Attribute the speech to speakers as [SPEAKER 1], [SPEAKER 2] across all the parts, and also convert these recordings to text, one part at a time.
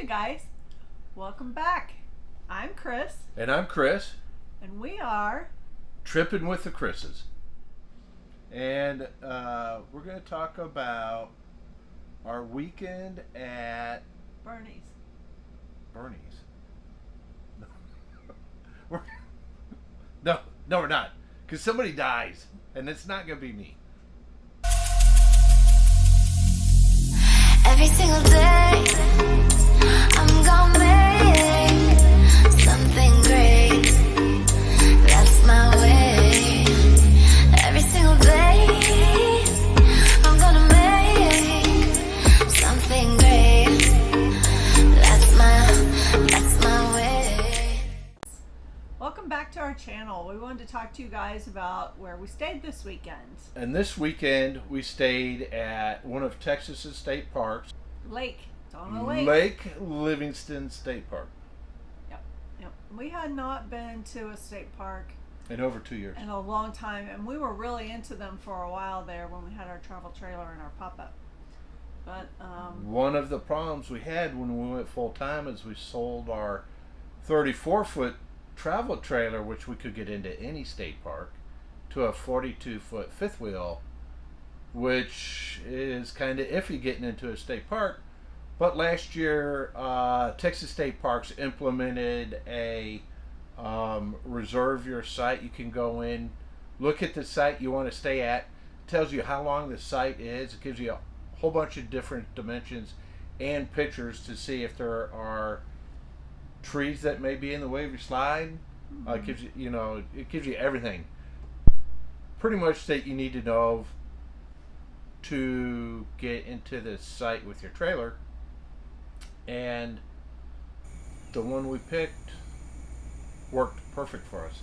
[SPEAKER 1] Hey guys, welcome back. I'm Chris.
[SPEAKER 2] And I'm Chris.
[SPEAKER 1] And we are
[SPEAKER 2] Tripping with the Chris's. And we're going to talk about our weekend at
[SPEAKER 1] Bernie's.
[SPEAKER 2] No, we're not. Because somebody dies. And it's not going to be me.
[SPEAKER 3] Every single day, I'm gonna make something great. That's my way. Every single day, I'm gonna make something great. That's my way.
[SPEAKER 1] Welcome back to our channel. We wanted to talk to you guys about where we stayed this weekend.
[SPEAKER 2] And this weekend, we stayed at one of Texas's state parks.
[SPEAKER 1] Lake. It's on the lake.
[SPEAKER 2] Lake Livingston State Park.
[SPEAKER 1] Yep. We had not been to a state park
[SPEAKER 2] In over 2 years.
[SPEAKER 1] in a long time, and we were really into them for a while there when we had our travel trailer and our pop-up. But
[SPEAKER 2] one of the problems we had when we went full time is we sold our 34-foot travel trailer, which we could get into any state park, to a 42-foot fifth wheel, which is kind of iffy getting into a state park. But last year, Texas State Parks implemented a reserve your site. You can go in, look at the site you want to stay at. It tells you how long the site is. It gives you a whole bunch of different dimensions and pictures to see if there are trees that may be in the way of your slide. It gives you, it gives you everything pretty much that you need to know to get into the site with your trailer. And the one we picked worked perfect for us.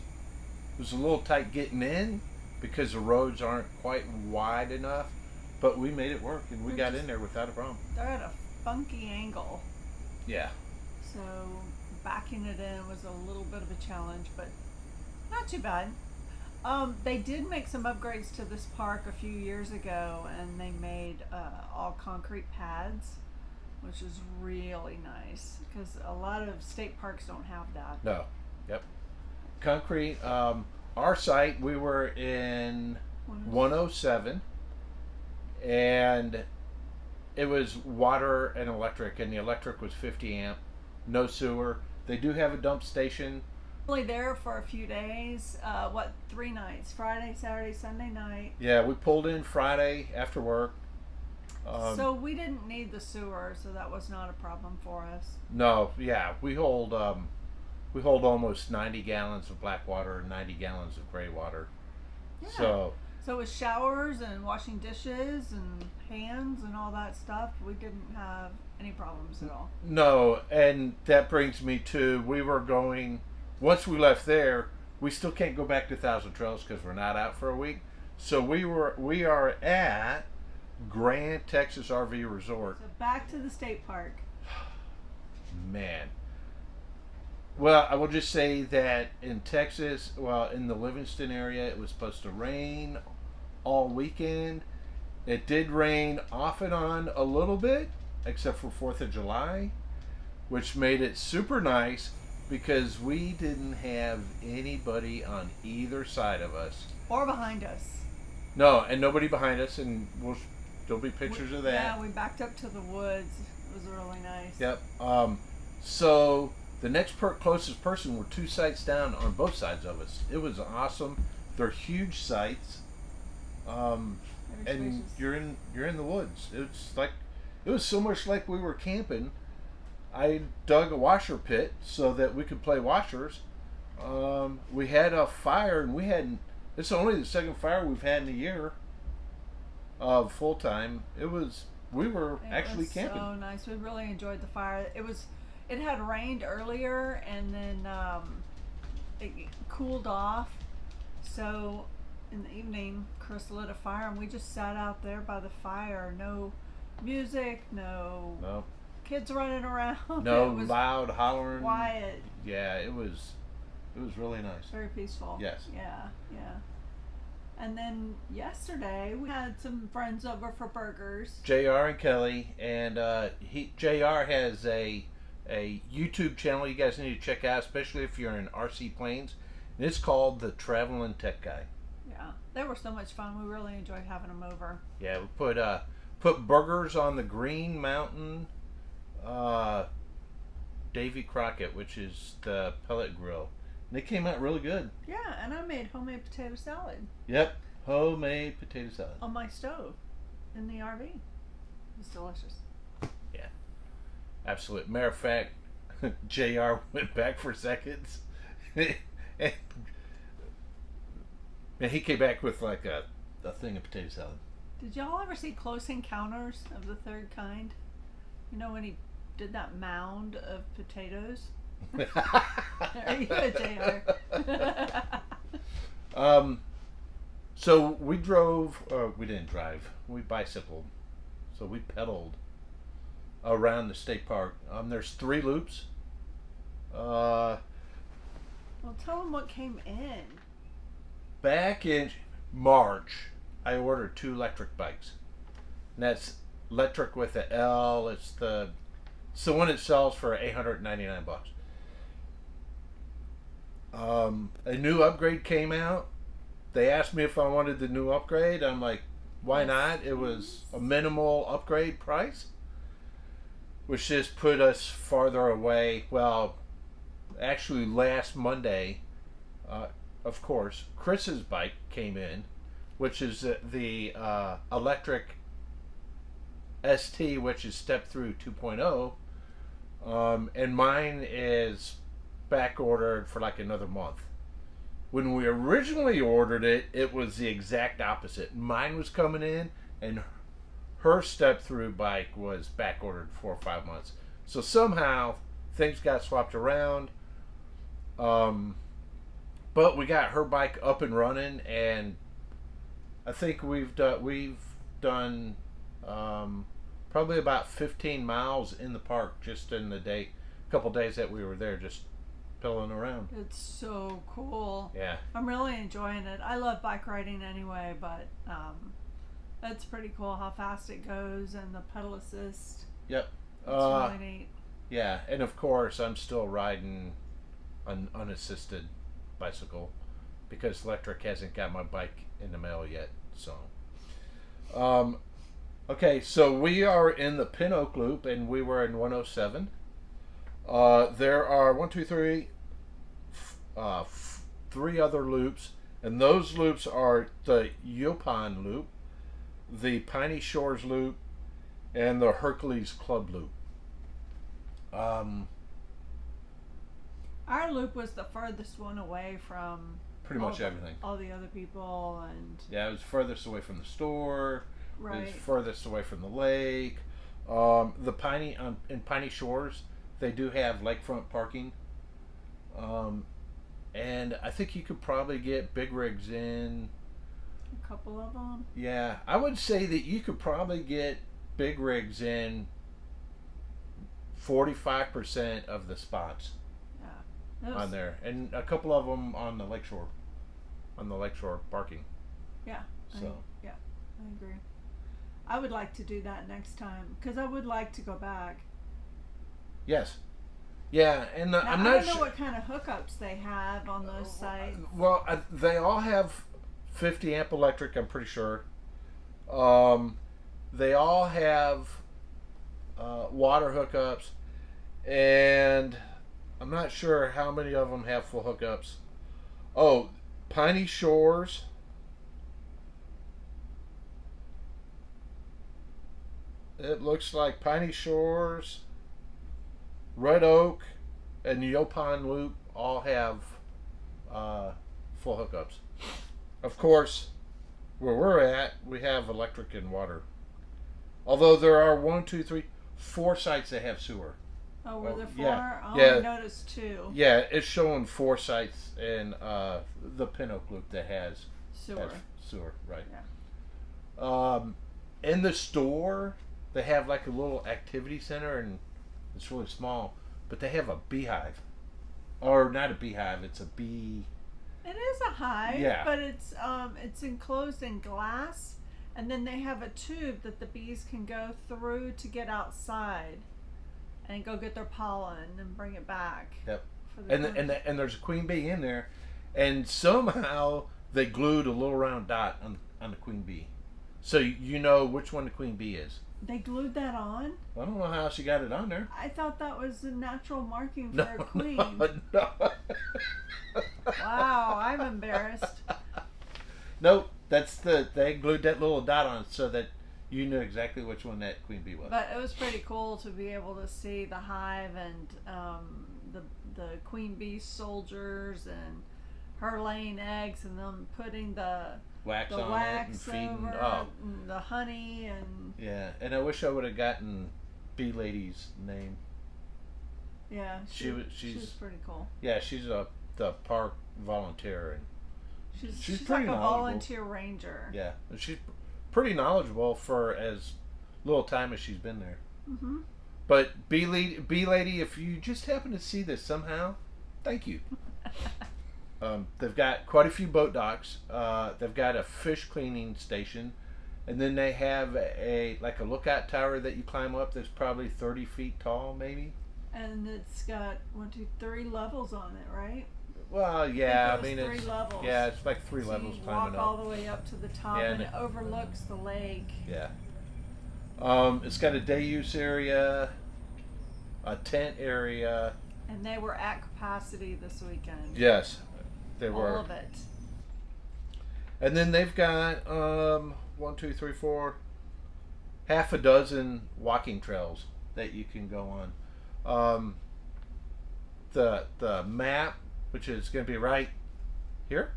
[SPEAKER 2] It was a little tight getting in because the roads aren't quite wide enough, but we made it work and we got in there without a problem.
[SPEAKER 1] they're at a funky angle.
[SPEAKER 2] Yeah.
[SPEAKER 1] So backing it in was a little bit of a challenge, but not too bad. They did make some upgrades to this park a few years ago, and they made all concrete pads, which is really nice because a lot of state parks don't have that.
[SPEAKER 2] No. Yep. Concrete. Our site, we were in 107, and it was water and electric, and the electric was 50 amp, no sewer. They do have a dump station.
[SPEAKER 1] Only there for a few days. 3 nights? Friday, Saturday, Sunday night.
[SPEAKER 2] Yeah, we pulled in Friday after work.
[SPEAKER 1] So we didn't need the sewer, so that was not a problem for us.
[SPEAKER 2] No, yeah, we hold almost 90 gallons of black water and 90 gallons of gray water.
[SPEAKER 1] Yeah.
[SPEAKER 2] So
[SPEAKER 1] with showers and washing dishes and hands and all that stuff, we didn't have any problems at all.
[SPEAKER 2] no, and that brings me to, we were going, once we left there, we still can't go back to Thousand Trails because we're not out for a week. So we are at Grand Texas RV Resort.
[SPEAKER 1] So back to the state park.
[SPEAKER 2] Man. Well, I will just say that in Texas, in the Livingston area, it was supposed to rain all weekend. It did rain off and on a little bit, except for 4th of July, which made it super nice because we didn't have anybody on either side of us.
[SPEAKER 1] Or behind us.
[SPEAKER 2] No, and nobody behind us, and there'll be pictures of that.
[SPEAKER 1] Yeah, we backed up to the woods. It was really nice.
[SPEAKER 2] Yep. So the next closest person were 2 sites down on both sides of us. It was awesome. They're huge sites, and
[SPEAKER 1] spacious.
[SPEAKER 2] you're in the woods. It was so much like we were camping. I dug a washer pit so that we could play washers. We had a fire, and it's only the second fire we've had in a year of full time. We were actually camping.
[SPEAKER 1] So nice. We really enjoyed the fire. It had rained earlier, and then it cooled off. So in the evening, Chris lit a fire, and we just sat out there by the fire. No music, no kids running around.
[SPEAKER 2] No
[SPEAKER 1] It was
[SPEAKER 2] loud hollering.
[SPEAKER 1] quiet.
[SPEAKER 2] Yeah, it was really nice.
[SPEAKER 1] Very peaceful.
[SPEAKER 2] Yes.
[SPEAKER 1] Yeah. And then yesterday we had some friends over for burgers.
[SPEAKER 2] JR and Kelly, and JR has a a YouTube channel you guys need to check out, especially if you're in RC planes. And it's called The Traveling Tech Guy.
[SPEAKER 1] Yeah, they were so much fun. We really enjoyed having them over.
[SPEAKER 2] Yeah, we put burgers on the Green Mountain Davy Crockett, which is the pellet grill. And they came out really good.
[SPEAKER 1] Yeah, and I made homemade potato salad.
[SPEAKER 2] Yep, homemade potato salad.
[SPEAKER 1] On my stove in the RV. It was delicious.
[SPEAKER 2] Yeah, absolute. Matter of fact, JR went back for seconds. and he came back with like a thing of potato salad.
[SPEAKER 1] Did y'all ever see Close Encounters of the Third Kind? You know when he did that mound of potatoes? There you go, JR.
[SPEAKER 2] So we drove, we didn't drive, we bicycled. So we pedaled around the state park. There's 3 loops.
[SPEAKER 1] Well, tell them what came in.
[SPEAKER 2] Back in March, I ordered 2 electric bikes. And that's electric with the L. It's the one it sells for $899. A new upgrade came out. They asked me if I wanted the new upgrade. I'm like, why not? It was a minimal upgrade price, which just put us farther away. Well, actually last Monday, of course, Chris's bike came in, which is the electric ST, which is step through 2.0, and mine is back ordered for like another month. When we originally ordered it, it was the exact opposite. Mine was coming in, and her step through bike was back ordered 4 or 5 months. So somehow things got swapped around. But we got her bike up and running, and I think we've done probably about 15 miles in the park just in the couple days that we were there, just pedaling around.
[SPEAKER 1] It's so cool.
[SPEAKER 2] Yeah.
[SPEAKER 1] I'm really enjoying it. I love bike riding anyway, but it's pretty cool how fast it goes and the pedal assist.
[SPEAKER 2] Yep.
[SPEAKER 1] It's really neat.
[SPEAKER 2] Yeah, and of course I'm still riding an unassisted bicycle because Lectric hasn't got my bike in the mail yet. So, okay, so we are in the Pin Oak Loop, and we were in 107. There are 3 other loops, and those loops are the Yopon Loop, the Piney Shores Loop, and the Hercules Club Loop.
[SPEAKER 1] Our loop was the furthest one away from
[SPEAKER 2] Pretty much everything.
[SPEAKER 1] All the other people, and
[SPEAKER 2] yeah, it was furthest away from the store.
[SPEAKER 1] right.
[SPEAKER 2] It was furthest away from the lake. The in Piney Shores, they do have lakefront parking. And I think you could probably get big rigs in.
[SPEAKER 1] A couple of them.
[SPEAKER 2] Yeah, I would say that you could probably get big rigs in 45% of the spots on there, and a couple of them on the lakeshore parking.
[SPEAKER 1] Yeah.
[SPEAKER 2] So
[SPEAKER 1] I agree. I would like to do that next time because I would like to go back.
[SPEAKER 2] yes, yeah, and
[SPEAKER 1] Now,
[SPEAKER 2] I'm
[SPEAKER 1] I
[SPEAKER 2] not
[SPEAKER 1] don't know
[SPEAKER 2] sure
[SPEAKER 1] what kind of hookups they have on those sites.
[SPEAKER 2] Well, they all have 50 amp electric, I'm pretty sure. They all have water hookups, and I'm not sure how many of them have full hookups. Oh, Piney Shores. It looks like Piney Shores, Red Oak, and the Yopon Loop all have full hookups. Of course, where we're at, we have electric and water. Although there are 4 sites that have sewer.
[SPEAKER 1] Oh, were there 4?
[SPEAKER 2] yeah,
[SPEAKER 1] Oh,
[SPEAKER 2] yeah.
[SPEAKER 1] I noticed 2.
[SPEAKER 2] Yeah, it's showing 4 sites in the Pin Oak Loop that has
[SPEAKER 1] Sewer.
[SPEAKER 2] Sewer, right.
[SPEAKER 1] Yeah.
[SPEAKER 2] In the store, they have like a little activity center, and it's really small, but they have a beehive. Or not a beehive, it's a bee.
[SPEAKER 1] It is a hive,
[SPEAKER 2] Yeah.
[SPEAKER 1] but it's enclosed in glass, and then they have a tube that the bees can go through to get outside. and go get their pollen and bring it back.
[SPEAKER 2] Yep.
[SPEAKER 1] For the
[SPEAKER 2] And there's a queen bee in there, and somehow they glued a little round dot on the queen bee, so you know which one the queen bee is.
[SPEAKER 1] They glued that on?
[SPEAKER 2] I don't know how she got it on there.
[SPEAKER 1] I thought that was a natural marking for a queen.
[SPEAKER 2] No.
[SPEAKER 1] Wow, I'm embarrassed.
[SPEAKER 2] Nope, they glued that little dot on so that you knew exactly which one that queen bee was.
[SPEAKER 1] But it was pretty cool to be able to see the hive and the queen bee soldiers and her laying eggs and them putting the
[SPEAKER 2] wax on
[SPEAKER 1] wax
[SPEAKER 2] it and feeding.
[SPEAKER 1] over and the honey and
[SPEAKER 2] Yeah, and I wish I would have gotten Bee Lady's name.
[SPEAKER 1] yeah,
[SPEAKER 2] She's
[SPEAKER 1] pretty cool.
[SPEAKER 2] Yeah, she's the park volunteer, and
[SPEAKER 1] She's
[SPEAKER 2] pretty
[SPEAKER 1] like a
[SPEAKER 2] knowledgeable.
[SPEAKER 1] volunteer ranger.
[SPEAKER 2] Yeah, and she's pretty knowledgeable for as little time as she's been there.
[SPEAKER 1] Mm-hmm.
[SPEAKER 2] But Bee Lady, if you just happen to see this somehow, thank you. They've got quite a few boat docks. They've got a fish cleaning station, and then they have a lookout tower that you climb up. That's probably 30 feet tall, maybe.
[SPEAKER 1] And it's got 3 levels on it, right?
[SPEAKER 2] Well, yeah, I
[SPEAKER 1] think it
[SPEAKER 2] mean
[SPEAKER 1] was 3 levels.
[SPEAKER 2] Yeah, it's like 3
[SPEAKER 1] So
[SPEAKER 2] levels
[SPEAKER 1] you
[SPEAKER 2] climbing
[SPEAKER 1] walk
[SPEAKER 2] up.
[SPEAKER 1] all the way up to the top,
[SPEAKER 2] Yeah,
[SPEAKER 1] and
[SPEAKER 2] and
[SPEAKER 1] it overlooks the lake.
[SPEAKER 2] Yeah. It's got a day use area, a tent area.
[SPEAKER 1] And they were at capacity this weekend.
[SPEAKER 2] Yes, they were.
[SPEAKER 1] All of it.
[SPEAKER 2] And then they've got 1, 2, 3, 4, half a dozen walking trails that you can go on. The map, which is going to be right here,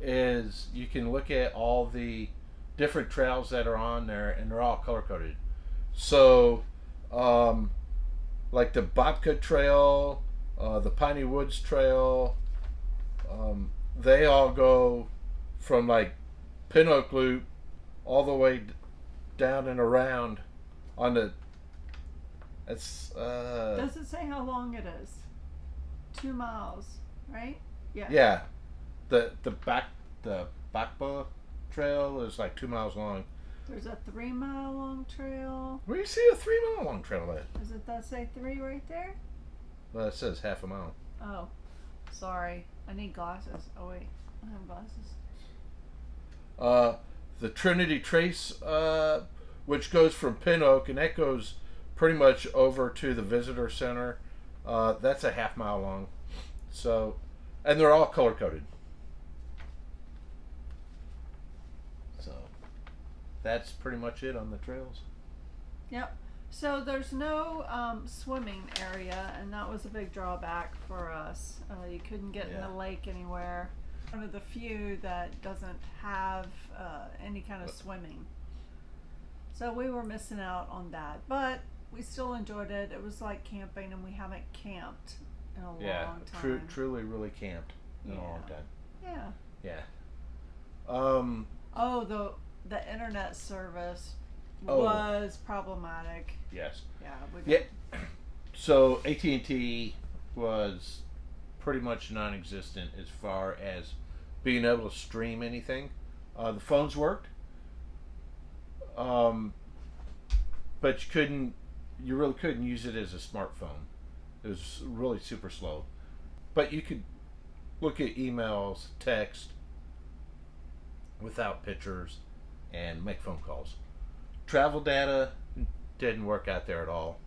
[SPEAKER 2] is you can look at all the different trails that are on there, and they're all color coded. So, like the Babka Trail, the Piney Woods Trail, they all go from like Pin Oak Loop all the way down and around on the. It's
[SPEAKER 1] Does it say how long it is? 2 miles, right? Yeah.
[SPEAKER 2] yeah, the Bakba Trail is like 2 miles long.
[SPEAKER 1] There's a 3 mile long trail.
[SPEAKER 2] Where do you see a 3 mile long trail at?
[SPEAKER 1] Does it that say 3 right there?
[SPEAKER 2] Well, it says half a mile.
[SPEAKER 1] Oh, sorry. I need glasses. Oh wait, I have glasses.
[SPEAKER 2] The Trinity Trace, which goes from Pin Oak, and that goes pretty much over to the visitor center. That's a half mile long. So, and they're all color coded. So, that's pretty much it on the trails.
[SPEAKER 1] Yep. So there's no swimming area, and that was a big drawback for us. You couldn't get in
[SPEAKER 2] Yeah.
[SPEAKER 1] the lake anywhere. One of the few that doesn't have any kind of swimming. So we were missing out on that, but we still enjoyed it. It was like camping, and we haven't camped in a long time.
[SPEAKER 2] Truly, really camped in a long time.
[SPEAKER 1] Yeah.
[SPEAKER 2] Yeah.
[SPEAKER 1] Oh, the internet service
[SPEAKER 2] Oh.
[SPEAKER 1] was problematic.
[SPEAKER 2] Yes.
[SPEAKER 1] Yeah.
[SPEAKER 2] Yeah. So AT&T was pretty much non-existent as far as being able to stream anything. The phones worked, but you really couldn't use it as a smartphone. It was really super slow. But you could look at emails, text, without pictures, and make phone calls. Travel data didn't work out there at all.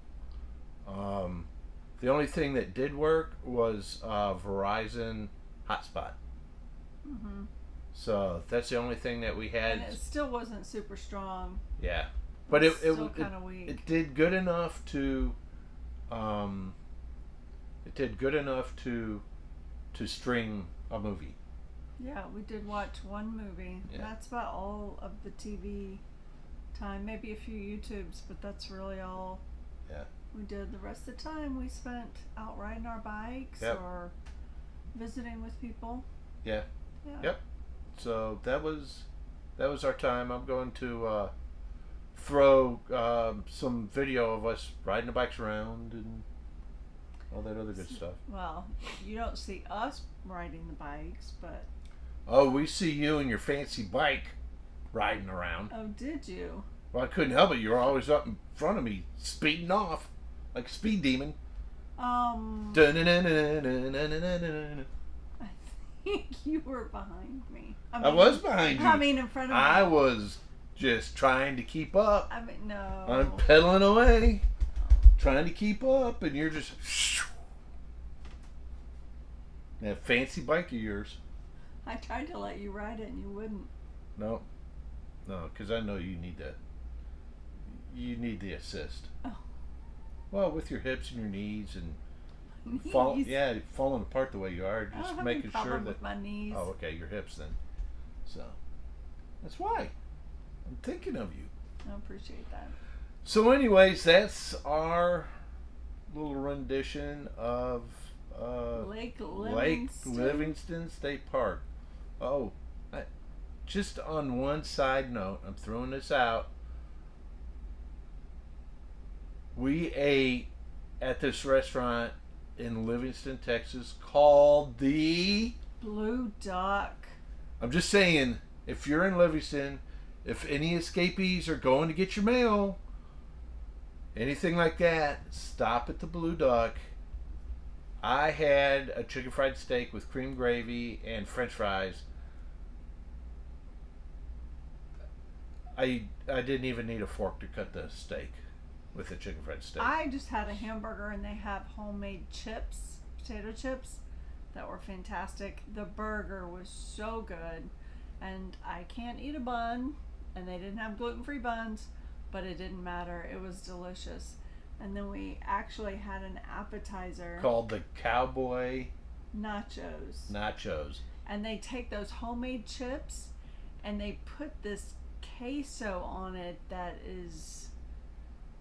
[SPEAKER 2] The only thing that did work was Verizon hotspot.
[SPEAKER 1] Mm-hmm.
[SPEAKER 2] So that's the only thing that we had.
[SPEAKER 1] And it still wasn't super strong.
[SPEAKER 2] Yeah, but it
[SPEAKER 1] still kind of weak.
[SPEAKER 2] It did good enough to stream a movie.
[SPEAKER 1] Yeah, we did watch one movie.
[SPEAKER 2] Yeah.
[SPEAKER 1] That's about all of the TV time. Maybe a few YouTubes, but that's really all
[SPEAKER 2] Yeah.
[SPEAKER 1] we did. The rest of the time we spent out riding our bikes
[SPEAKER 2] Yep.
[SPEAKER 1] or visiting with people.
[SPEAKER 2] Yeah.
[SPEAKER 1] Yeah.
[SPEAKER 2] Yep. So that was our time. I'm going to throw some video of us riding the bikes around and all that other good stuff.
[SPEAKER 1] Well, you don't see us riding the bikes, but
[SPEAKER 2] Oh, we see you and your fancy bike riding around.
[SPEAKER 1] oh, did you?
[SPEAKER 2] Well, I couldn't help it. You were always up in front of me, speeding off. like a speed demon.
[SPEAKER 1] Dun-dun-dun-dun-dun-dun-dun-dun-dun. I think you were behind me.
[SPEAKER 2] I was behind you.
[SPEAKER 1] I mean, in front of me.
[SPEAKER 2] I was just trying to keep up.
[SPEAKER 1] I mean, no.
[SPEAKER 2] I'm pedaling away, trying to keep up, and you're just that fancy bike of yours.
[SPEAKER 1] I tried to let you ride it, and you wouldn't.
[SPEAKER 2] No, because I know you need that. You need the assist.
[SPEAKER 1] Oh.
[SPEAKER 2] Well, with your hips and your knees and
[SPEAKER 1] Knees?
[SPEAKER 2] falling apart the way you are,
[SPEAKER 1] I don't
[SPEAKER 2] just
[SPEAKER 1] have
[SPEAKER 2] making
[SPEAKER 1] any problem
[SPEAKER 2] sure that.
[SPEAKER 1] with my knees.
[SPEAKER 2] Oh, okay, your hips then. So that's why I'm thinking of you.
[SPEAKER 1] I appreciate that.
[SPEAKER 2] So, anyways, that's our little rendition of
[SPEAKER 1] Lake
[SPEAKER 2] Livingston State Park. Oh, just on one side note, I'm throwing this out. We ate at this restaurant in Livingston, Texas called the
[SPEAKER 1] Blue Duck.
[SPEAKER 2] I'm just saying, if you're in Livingston, if any escapees are going to get your mail, anything like that, stop at the Blue Duck. I had a chicken fried steak with cream gravy and french fries. I didn't even need a fork to cut the steak with the chicken fried steak.
[SPEAKER 1] I just had a hamburger, and they have homemade chips, potato chips, that were fantastic. The burger was so good, and I can't eat a bun, and they didn't have gluten-free buns, but it didn't matter. It was delicious. And then we actually had an appetizer
[SPEAKER 2] called the Cowboy
[SPEAKER 1] nachos. And they take those homemade chips, and they put this queso on it that is,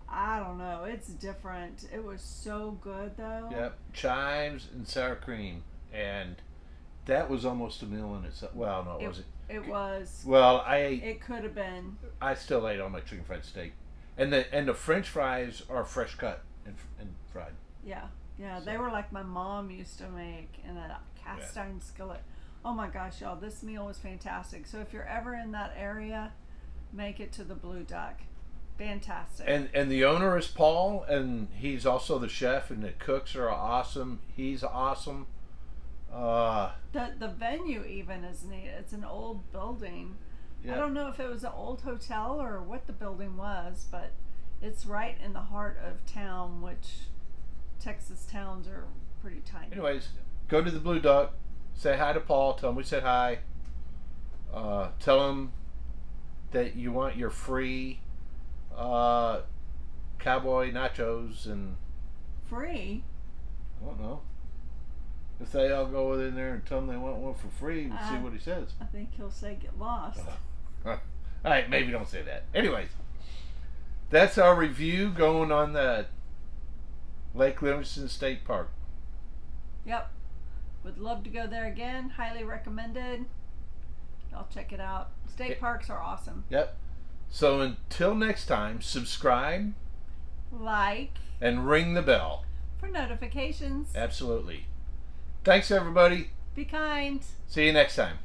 [SPEAKER 1] I don't know, it's different. It was so good though.
[SPEAKER 2] Yep, chives and sour cream, and that was almost a meal in itself. Well, no, it wasn't.
[SPEAKER 1] It was.
[SPEAKER 2] Well, I ate.
[SPEAKER 1] It could have been.
[SPEAKER 2] I still ate all my chicken fried steak, and the French fries are fresh cut and fried.
[SPEAKER 1] Yeah,
[SPEAKER 2] So.
[SPEAKER 1] they were like my mom used to make in a cast iron skillet. Oh my gosh, y'all, this meal was fantastic. So if you're ever in that area, make it to the Blue Duck. Fantastic.
[SPEAKER 2] And the owner is Paul, and he's also the chef, and the cooks are awesome. He's awesome.
[SPEAKER 1] The venue even is neat. It's an old building.
[SPEAKER 2] Yeah.
[SPEAKER 1] I don't know if it was an old hotel or what the building was, but it's right in the heart of town, which Texas towns are pretty tiny.
[SPEAKER 2] Anyways, go to the Blue Duck, say hi to Paul, tell him we said hi. Tell him that you want your free cowboy nachos and
[SPEAKER 1] Free?
[SPEAKER 2] I don't know. If they all go in there and tell him they want one for free, we'll see what he says.
[SPEAKER 1] I think he'll say get lost.
[SPEAKER 2] All right, maybe don't say that. Anyways, that's our review going on the Lake Livingston State Park.
[SPEAKER 1] Yep. Would love to go there again. Highly recommended. Y'all check it out. State parks are awesome.
[SPEAKER 2] Yep. So until next time, subscribe,
[SPEAKER 1] Like,
[SPEAKER 2] and ring the bell.
[SPEAKER 1] for notifications.
[SPEAKER 2] Absolutely. Thanks, everybody.
[SPEAKER 1] Be kind.
[SPEAKER 2] See you next time.